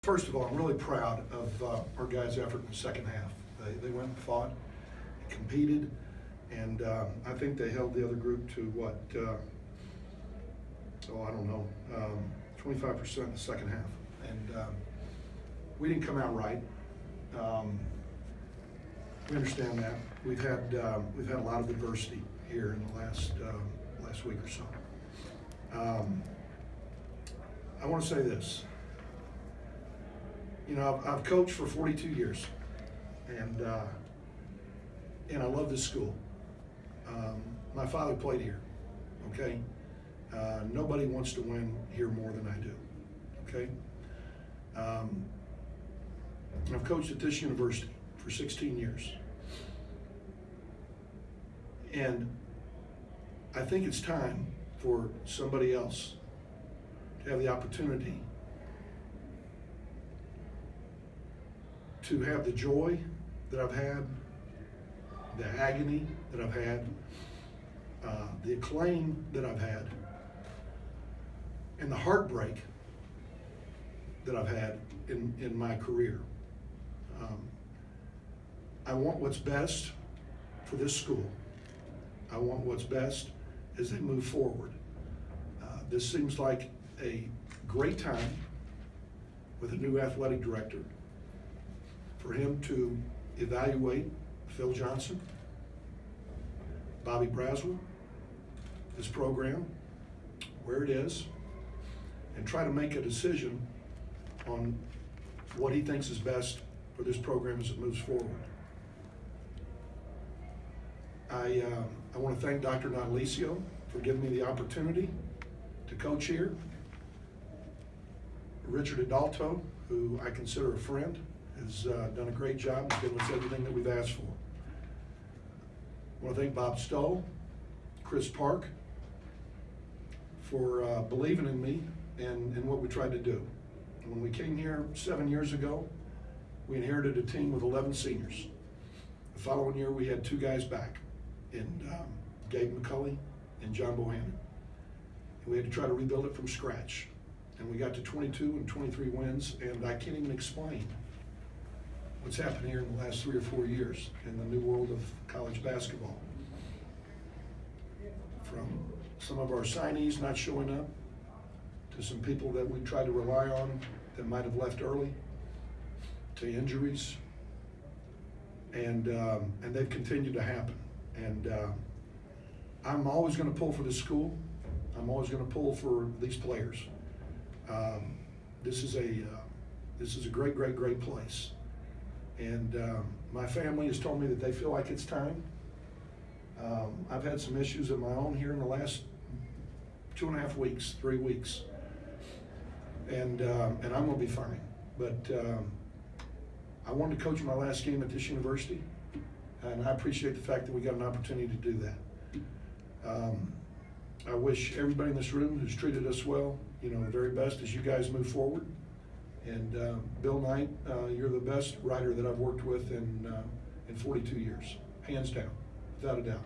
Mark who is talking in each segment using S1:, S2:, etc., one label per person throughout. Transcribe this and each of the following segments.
S1: First of all, I'm really proud of our guys' effort in the second half. They went and fought, competed, and I think they held the other group to what, I don't know, 25% in the second half. And we didn't come out right. We understand that. We've had a lot of adversity here in the last week or so. I want to say this. You know, I've coached for 42 years, and I love this school. My father played here, okay? Nobody wants to win here more than I do, okay? I've coached at this university for 16 years. And I think it's time for somebody else to have the opportunity to have the joy that I've had, the agony that I've had, the acclaim that I've had, and the heartbreak that I've had in my career. I want what's best for this school. I want what's best as they move forward. This seems like a great time with a new athletic director for him to evaluate Phil Johnson, Bobby Braswell, this program, where it is, and try to make a decision on what he thinks is best for this program as it moves forward. I want to thank Dr. Natalicio for giving me the opportunity to coach here. Richard Adalto, who I consider a friend, has done a great job and given us everything that we've asked for. I want to thank Bob Stoll, Chris Park, for believing in me and what we tried to do. And when we came here 7 years ago, we inherited a team with 11 seniors. The following year, we had 2 guys back, in Gabe McCulley and John Bohannon. And we had to try to rebuild it from scratch. And we got to 22 and 23 wins, and I can't even explain what's happened here in the last 3 or 4 years in the new world of college basketball. From some of our signees not showing up, to some people that we tried to rely on that might have left early, to injuries, and they've continued to happen. And I'm always going to pull for this school. I'm always going to pull for these players. This is a great, great, great place. And my family has told me that they feel like it's time. I've had some issues of my own here in the last 2.5 weeks, 3 weeks, and I'm going to be fine. But I wanted to coach my last game at this university, and I appreciate the fact that we got an opportunity to do that. I wish everybody in this room who's treated us well, you know, the very best as you guys move forward. And Bill Knight, you're the best writer that I've worked with in 42 years, hands down, without a doubt.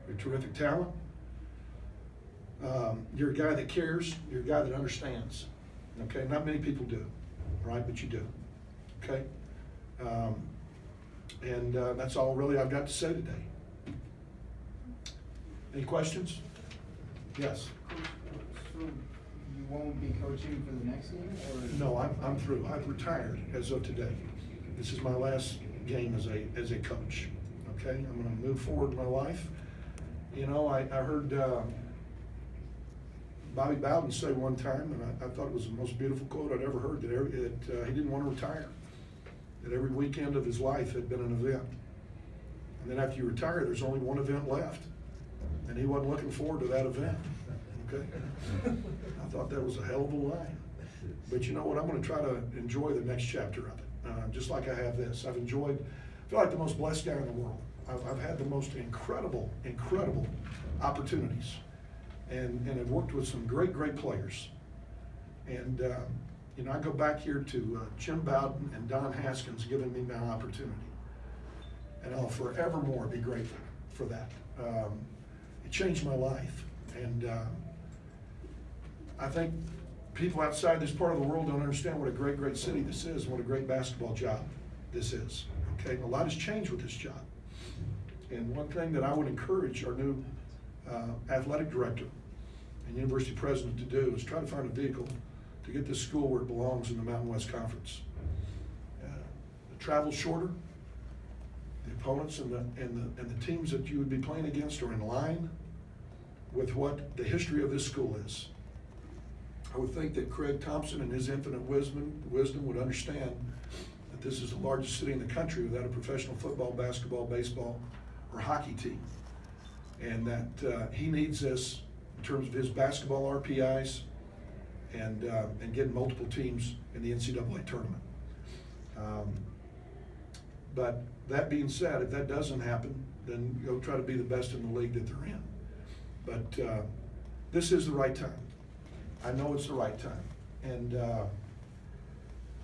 S1: You're a terrific talent. You're a guy that cares. You're a guy that understands. Okay, not many people do, right? But you do. Okay, and that's all really I've got to say today. Any questions? Yes.
S2: So you won't be coaching for the next game, or?
S1: No, I'm through. I've retired as of today. This is my last game as a coach. Okay, I'm going to move forward in my life. You know, I heard Bobby Bowden say one time, and I thought it was the most beautiful quote I'd ever heard, that he didn't want to retire. That every weekend of his life had been an event. And then after you retire, there's only one event left. And he wasn't looking forward to that event. Okay? I thought that was a hell of a line. But you know what? I'm going to try to enjoy the next chapter of it, just like I have this. I feel like the most blessed guy in the world. I've had the most incredible, incredible opportunities. And I've worked with some great, great players. And, you know, I go back here to Jim Bowden and Don Haskins giving me my opportunity. And I'll forevermore be grateful for that. It changed my life. And I think people outside this part of the world don't understand what a great, great city this is, and what a great basketball job this is. Okay, a lot has changed with this job. And one thing that I would encourage our new athletic director and university president to do is try to find a vehicle to get this school where it belongs in the Mountain West Conference. The travel's shorter. The opponents and the teams that you would be playing against are in line with what the history of this school is. I would think that Craig Thompson and his infinite wisdom would understand that this is the largest city in the country without a professional football, basketball, baseball, or hockey team. And that he needs this in terms of his basketball RPIs and getting multiple teams in the NCAA tournament. But that being said, if that doesn't happen, then go try to be the best in the league that they're in. But this is the right time. I know it's the right time. And I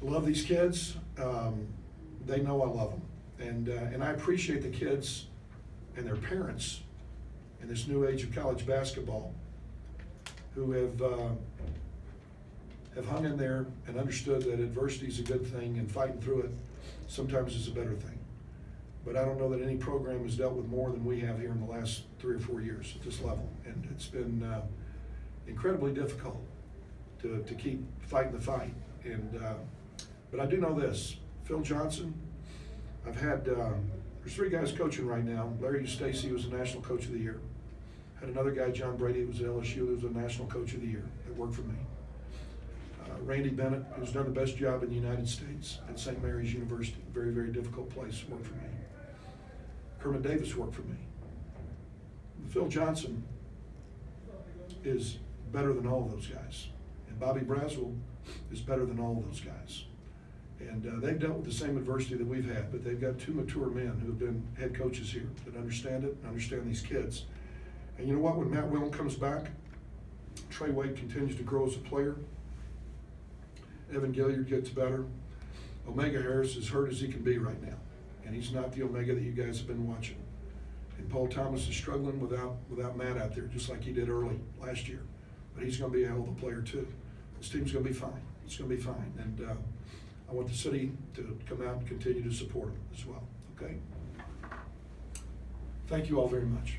S1: love these kids. They know I love them. And I appreciate the kids and their parents in this new age of college basketball who have hung in there and understood that adversity is a good thing and fighting through it sometimes is a better thing. But I don't know that any program has dealt with more than we have here in the last 3 or 4 years at this level. And it's been incredibly difficult to keep fighting the fight. But I do know this, Phil Johnson, I've had, there's 3 guys coaching right now. Larry Eustacey was the National Coach of the Year. Had another guy, John Brady, who was at LSU, who was the National Coach of the Year that worked for me. Randy Bennett, who's done the best job in the United States at St. Mary's University, very, very difficult place, worked for me. Kermit Davis worked for me. Phil Johnson is better than all of those guys. And Bobby Braswell is better than all of those guys. And they've dealt with the same adversity that we've had, but they've got 2 mature men who have been head coaches here that understand it and understand these kids. And you know what, when Matt Whalen comes back, Trey Wade continues to grow as a player. Evan Gilliard gets better. Omega Harris is hurt as he can be right now. And he's not the Omega that you guys have been watching. And Paul Thomas is struggling without Matt out there, just like he did early last year. But he's going to be a hell of a player too. This team's going to be fine. It's going to be fine. And I want the city to come out and continue to support him as well. Okay? Thank you all very much.